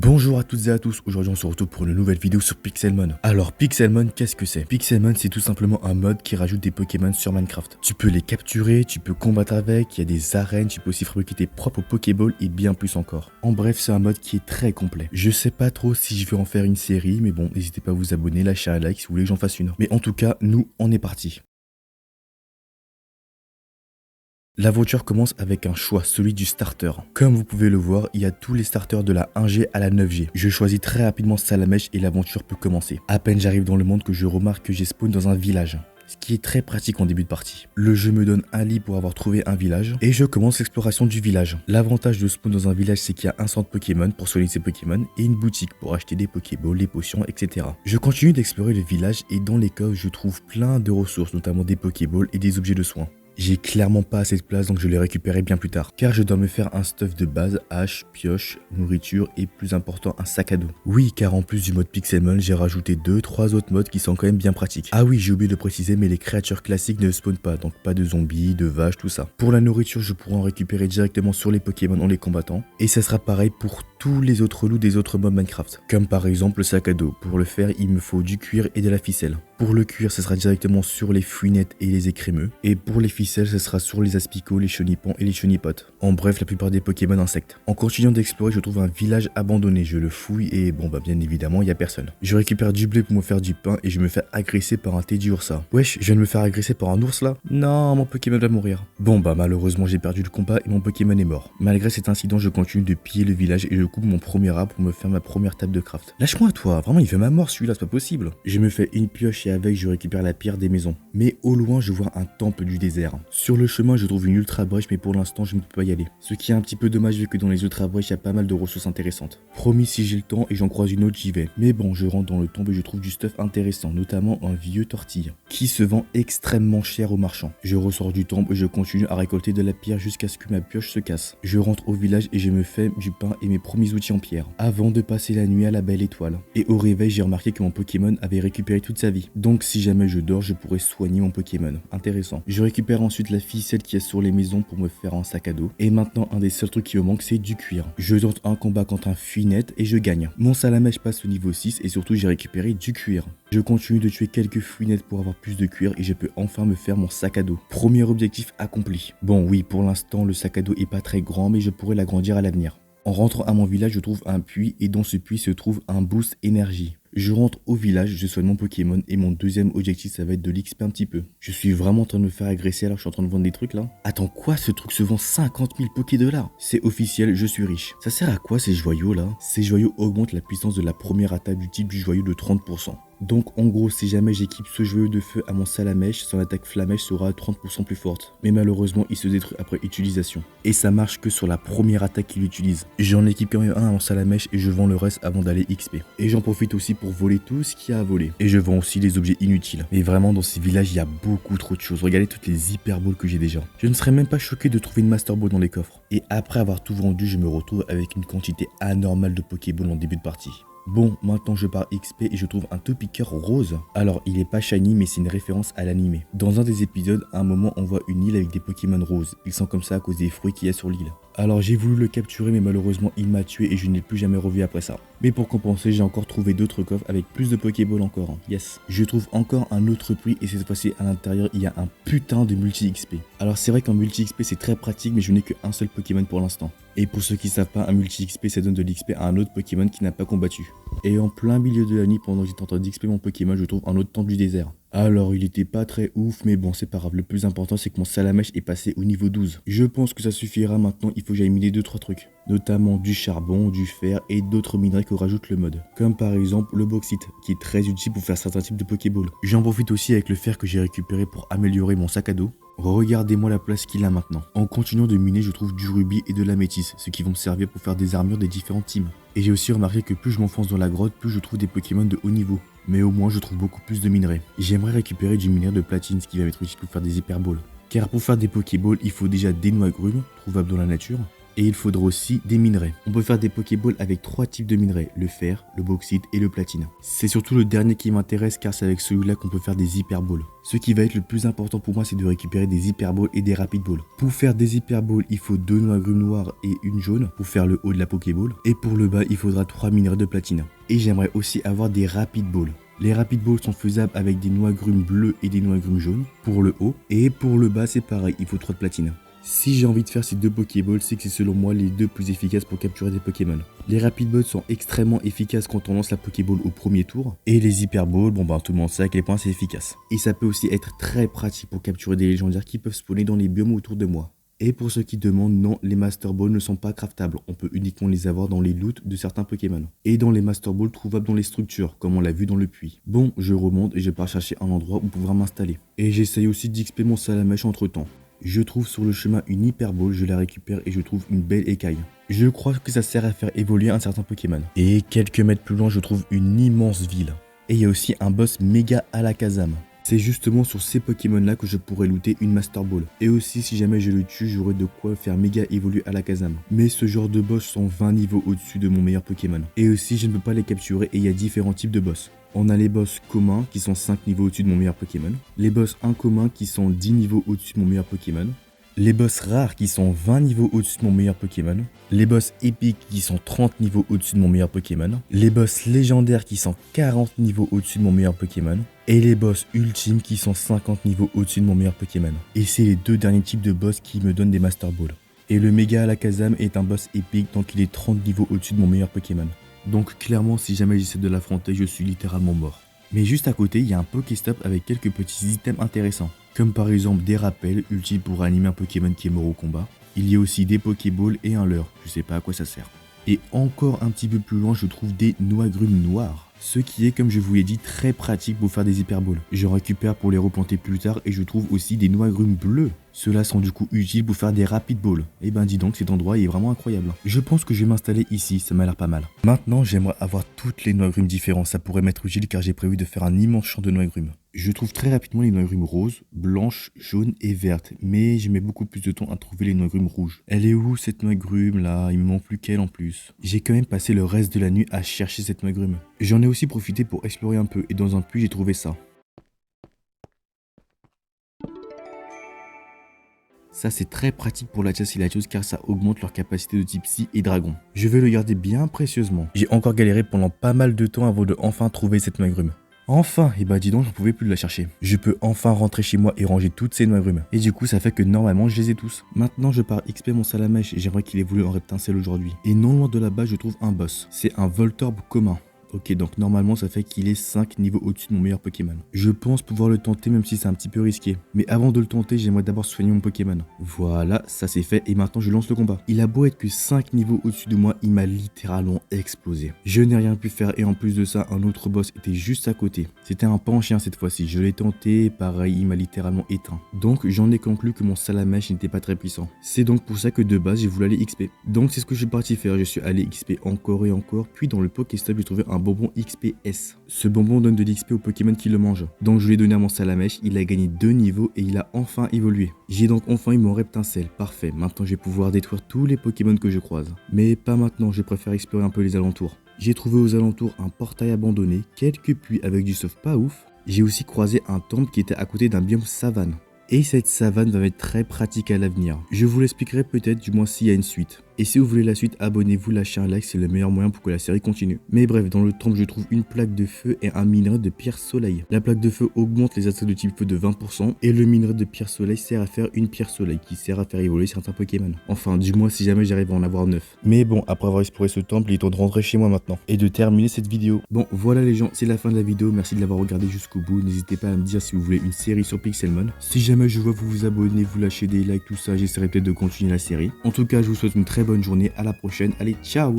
Bonjour à toutes et à tous, aujourd'hui on se retrouve pour une nouvelle vidéo sur Pixelmon. Alors Pixelmon, qu'est-ce que c'est? Pixelmon, c'est tout simplement un mode qui rajoute des Pokémon sur Minecraft. Tu peux les capturer, tu peux combattre avec, il y a des arènes, tu peux aussi fabriquer tes propres Pokéballs et bien plus encore. En bref, c'est un mode qui est très complet. Je sais pas trop si je vais en faire une série, mais bon, n'hésitez pas à vous abonner, lâcher un like si vous voulez que j'en fasse une. Mais en tout cas, nous, on est parti. L'aventure commence avec un choix, celui du starter. Comme vous pouvez le voir, il y a tous les starters de la 1G à la 9G. Je choisis très rapidement Salamèche et l'aventure peut commencer. À peine j'arrive dans le monde que je remarque que j'ai spawn dans un village. Ce qui est très pratique en début de partie. Le jeu me donne un lit pour avoir trouvé un village et je commence l'exploration du village. L'avantage de spawn dans un village, c'est qu'il y a un centre Pokémon pour soigner ses Pokémon et une boutique pour acheter des Pokéballs, des potions, etc. Je continue d'explorer le village et dans les coffres, je trouve plein de ressources, notamment des Pokéballs et des objets de soins. J'ai clairement pas assez de place donc je les récupérerai bien plus tard. Car je dois me faire un stuff de base, hache, pioche, nourriture et plus important un sac à dos. Oui, car en plus du mode Pixelmon, j'ai rajouté 2-3 autres modes qui sont quand même bien pratiques. Ah oui, j'ai oublié de préciser mais les créatures classiques ne spawnent pas, donc pas de zombies, de vaches, tout ça. Pour la nourriture, je pourrai en récupérer directement sur les Pokémon en les combattant. Et ça sera pareil pour tous les autres loups des autres mobs Minecraft. Comme par exemple le sac à dos. Pour le faire, il me faut du cuir et de la ficelle. Pour le cuir, ça sera directement sur les fouinettes et les écrémeux. Et pour les ficelles, ce sera sur les aspicots, les chenipons et les chenipotes. En bref, la plupart des Pokémon insectes. En continuant d'explorer, je trouve un village abandonné. Je le fouille et bon bah bien évidemment, il n'y a personne. Je récupère du blé pour me faire du pain et je me fais agresser par un Teddy Ursa. Wesh, je viens de me faire agresser par un ours là? Non, mon Pokémon va mourir. Bon bah malheureusement, j'ai perdu le combat et mon Pokémon est mort. Malgré cet incident, je continue de piller le village et je coupe mon premier arbre pour me faire ma première table de craft. Lâche-moi toi, vraiment il fait ma mort celui-là, c'est pas possible. Je me fais une pioche et avec je récupère la pierre des maisons. Mais au loin, je vois un temple du désert. Sur le chemin, je trouve une ultra brèche, mais pour l'instant, je ne peux pas y aller. Ce qui est un petit peu dommage vu que dans les ultra brèches, il y a pas mal de ressources intéressantes. Promis, si j'ai le temps et j'en croise une autre, j'y vais. Mais bon, je rentre dans le tombe et je trouve du stuff intéressant, notamment un vieux tortille, qui se vend extrêmement cher aux marchands. Je ressors du tombe et je continue à récolter de la pierre jusqu'à ce que ma pioche se casse. Je rentre au village et je me fais du pain et mes premiers outils en pierre, avant de passer la nuit à la belle étoile. Et au réveil, j'ai remarqué que mon Pokémon avait récupéré toute sa vie. Donc si jamais je dors, je pourrais soigner mon Pokémon. Intéressant. Je récupère ensuite la ficelle qui est sur les maisons pour me faire un sac à dos. Et maintenant, un des seuls trucs qui me manque, c'est du cuir. Je tente un combat contre un Fouinette et je gagne. Mon Salamèche passe au niveau 6 et surtout j'ai récupéré du cuir. Je continue de tuer quelques Fouinettes pour avoir plus de cuir et je peux enfin me faire mon sac à dos. Premier objectif accompli. Bon oui, pour l'instant, le sac à dos est pas très grand, mais je pourrais l'agrandir à l'avenir. En rentrant à mon village, je trouve un puits et dans ce puits se trouve un boost énergie. Je rentre au village, je soigne mon Pokémon et mon deuxième objectif ça va être de l'XP un petit peu. Je suis vraiment en train de me faire agresser alors que je suis en train de vendre des trucs là. Attends quoi, ce truc se vend 50 000 Pokédollars? C'est officiel, je suis riche. Ça sert à quoi ces joyaux là? Ces joyaux augmentent la puissance de la première attaque du type du joyau de 30%. Donc en gros, si jamais j'équipe ce joyau de feu à mon Salamèche, son attaque Flamèche sera 30% plus forte. Mais malheureusement, il se détruit après utilisation. Et ça marche que sur la première attaque qu'il utilise. J'en équipe quand même un à mon Salamèche et je vends le reste avant d'aller XP. Et j'en profite aussi pour voler tout ce qu'il y a à voler. Et je vends aussi les objets inutiles. Mais vraiment, dans ces villages, il y a beaucoup trop de choses. Regardez toutes les hyper balls que j'ai déjà. Je ne serais même pas choqué de trouver une Master Ball dans les coffres. Et après avoir tout vendu, je me retrouve avec une quantité anormale de Pokéballs en début de partie. Bon, maintenant je pars XP et je trouve un Topiqueur rose. Alors, il est pas shiny, mais c'est une référence à l'animé. Dans un des épisodes, à un moment, on voit une île avec des Pokémon roses. Ils sont comme ça à cause des fruits qu'il y a sur l'île. Alors, j'ai voulu le capturer, mais malheureusement, il m'a tué et je n'ai plus jamais revu après ça. Mais pour compenser, j'ai encore trouvé d'autres coffres avec plus de Pokéballs encore. Yes. Je trouve encore un autre puits et cette fois-ci, à l'intérieur, il y a un putain de multi-XP. Alors, c'est vrai qu'en multi-XP, c'est très pratique, mais je n'ai qu'un seul Pokémon pour l'instant. Et pour ceux qui savent pas, un multi-XP, ça donne de l'XP à un autre Pokémon qui n'a pas combattu. Et en plein milieu de la nuit, pendant que j'étais en train d'XP mon Pokémon, je trouve un autre temple du désert. Alors, il était pas très ouf, mais bon, c'est pas grave. Le plus important, c'est que mon Salamèche est passé au niveau 12. Je pense que ça suffira maintenant, il faut que j'aille miner 2-3 trucs. Notamment du charbon, du fer et d'autres minerais que rajoute le mode. Comme par exemple le bauxite, qui est très utile pour faire certains types de Pokéballs. J'en profite aussi avec le fer que j'ai récupéré pour améliorer mon sac à dos. Regardez-moi la place qu'il a maintenant. En continuant de miner, je trouve du rubis et de l'améthyste, ce qui vont me servir pour faire des armures des différentes teams. Et j'ai aussi remarqué que plus je m'enfonce dans la grotte, plus je trouve des Pokémon de haut niveau. Mais au moins, je trouve beaucoup plus de minerais. J'aimerais récupérer du minerai de platine, ce qui va m'être utile pour faire des hyperballs. Car pour faire des Pokéballs, il faut déjà des noix agrumes, trouvables dans la nature, Et il faudra aussi des minerais. On peut faire des Pokéballs avec 3 types de minerais, le fer, le bauxite et le platine. C'est surtout le dernier qui m'intéresse car c'est avec celui-là qu'on peut faire des hyperballs. Ce qui va être le plus important pour moi, c'est de récupérer des hyperballs et des rapid balls. Pour faire des hyperballs, il faut 2 noix agrumes noires et une jaune pour faire le haut de la Pokéball. Et pour le bas, il faudra 3 minerais de platine. Et j'aimerais aussi avoir des rapid balls. Les rapid balls sont faisables avec des noix agrumes bleues et des noix agrumes jaunes pour le haut. Et pour le bas, c'est pareil, il faut 3 de platine. Si j'ai envie de faire ces 2 Pokéballs, c'est que c'est selon moi les 2 plus efficaces pour capturer des Pokémon. Les Rapid Balls sont extrêmement efficaces quand on lance la Pokéball au premier tour. Et les Hyper Balls, tout le monde sait à quel point c'est efficace. Et ça peut aussi être très pratique pour capturer des légendaires qui peuvent spawner dans les biomes autour de moi. Et pour ceux qui demandent, non, les Master Balls ne sont pas craftables. On peut uniquement les avoir dans les loots de certains Pokémon. Et dans les Master Balls trouvables dans les structures, comme on l'a vu dans le puits. Bon, je remonte et je pars chercher un endroit où pouvoir m'installer. Et j'essaye aussi d'XP mon Salamèche entre temps. Je trouve sur le chemin une Hyper Ball, je la récupère et je trouve une belle écaille. Je crois que ça sert à faire évoluer un certain Pokémon. Et quelques mètres plus loin, je trouve une immense ville. Et il y a aussi un boss méga Alakazam. C'est justement sur ces Pokémon là que je pourrais looter une Master Ball. Et aussi si jamais je le tue, j'aurai de quoi faire méga évoluer Alakazam. Mais ce genre de boss sont 20 niveaux au-dessus de mon meilleur Pokémon. Et aussi je ne peux pas les capturer et il y a différents types de boss. On a les boss communs qui sont 5 niveaux au-dessus de mon meilleur Pokémon. Les boss incommuns qui sont 10 niveaux au-dessus de mon meilleur Pokémon. Les boss rares qui sont 20 niveaux au-dessus de mon meilleur Pokémon. Les boss épiques qui sont 30 niveaux au-dessus de mon meilleur Pokémon. Les boss légendaires qui sont 40 niveaux au-dessus de mon meilleur Pokémon. Et les boss ultimes qui sont 50 niveaux au-dessus de mon meilleur Pokémon. Et c'est les 2 derniers types de boss qui me donnent des Master Balls. Et le méga Alakazam est un boss épique, donc il est 30 niveaux au-dessus de mon meilleur Pokémon. Donc clairement, si jamais j'essaie de l'affronter, je suis littéralement mort. Mais juste à côté, il y a un Pokéstop avec quelques petits items intéressants. Comme par exemple des rappels, utiles pour animer un Pokémon qui est mort au combat. Il y a aussi des Pokéballs et un leurre, je sais pas à quoi ça sert. Et encore un petit peu plus loin, je trouve des noix agrumes noires. Ce qui est, comme je vous l'ai dit, très pratique pour faire des hyperballs. J'en récupère pour les replanter plus tard et je trouve aussi des noix agrumes bleues. Ceux-là sont du coup utiles pour faire des rapid balls. Et ben dis donc, cet endroit est vraiment incroyable. Je pense que je vais m'installer ici, ça m'a l'air pas mal. Maintenant, j'aimerais avoir toutes les noix agrumes différentes. Ça pourrait m'être utile car j'ai prévu de faire un immense champ de noix agrumes. Je trouve très rapidement les noix agrumes roses, blanches, jaunes et vertes. Mais je mets beaucoup plus de temps à trouver les noix agrumes rouges. Elle est où cette noix agrume là? Il me manque plus qu'elle en plus. J'ai quand même passé le reste de la nuit à chercher cette noix agrume. J'en ai aussi profité pour explorer un peu et dans un puits j'ai trouvé ça. Ça c'est très pratique pour la chasse et la chose car ça augmente leur capacité de type psy et dragon. Je vais le garder bien précieusement. J'ai encore galéré pendant pas mal de temps avant de enfin trouver cette noix agrume. Enfin, et bah dis donc, j'en pouvais plus de la chercher. Je peux enfin rentrer chez moi et ranger toutes ces noix agrumes. Et du coup, ça fait que normalement, je les ai tous. Maintenant, je pars XP mon Salamèche et j'aimerais qu'il évolue en Reptincelle aujourd'hui. Et non loin de là-bas, je trouve un boss. C'est un Voltorb commun. Ok, donc normalement ça fait qu'il est 5 niveaux au-dessus de mon meilleur Pokémon. Je pense pouvoir le tenter même si c'est un petit peu risqué. Mais avant de le tenter, j'aimerais d'abord soigner mon Pokémon. Voilà, ça c'est fait et maintenant je lance le combat. Il a beau être que 5 niveaux au-dessus de moi, il m'a littéralement explosé. Je n'ai rien pu faire et en plus de ça, un autre boss était juste à côté. C'était un panchien cette fois-ci. Je l'ai tenté, pareil, il m'a littéralement éteint. Donc j'en ai conclu que mon Salamèche n'était pas très puissant. C'est donc pour ça que de base j'ai voulu aller XP. Donc c'est ce que je suis parti faire. Je suis allé XP encore et encore. Puis dans le Pokéstop, j'ai trouvé un bonbon XPS. Ce bonbon donne de l'XP au Pokémon qui le mange. Donc je l'ai donné à mon Salamèche, il a gagné 2 niveaux et il a enfin évolué. J'ai donc enfin eu mon Reptincelle, parfait. Maintenant je vais pouvoir détruire tous les Pokémon que je croise. Mais pas maintenant, je préfère explorer un peu les alentours. J'ai trouvé aux alentours un portail abandonné, quelques puits avec du stuff pas ouf. J'ai aussi croisé un temple qui était à côté d'un biome savane. Et cette savane va être très pratique à l'avenir. Je vous l'expliquerai peut-être, du moins s'il y a une suite. Et si vous voulez la suite, abonnez-vous, lâchez un like, c'est le meilleur moyen pour que la série continue. Mais bref, dans le temple, je trouve une plaque de feu et un minerai de pierre soleil. La plaque de feu augmente les attaques de type feu de 20% et le minerai de pierre soleil sert à faire une pierre soleil qui sert à faire évoluer certains Pokémon. Enfin, du moins si jamais j'arrive à en avoir 9. Mais bon, après avoir exploré ce temple, il est temps de rentrer chez moi maintenant et de terminer cette vidéo. Bon, voilà les gens, c'est la fin de la vidéo. Merci de l'avoir regardé jusqu'au bout. N'hésitez pas à me dire si vous voulez une série sur Pixelmon. Si jamais je vois vous abonner, vous lâchez des likes, tout ça, j'essaierai peut-être de continuer la série. En tout cas, je vous souhaite une très bonne journée. À la prochaine. Allez, ciao!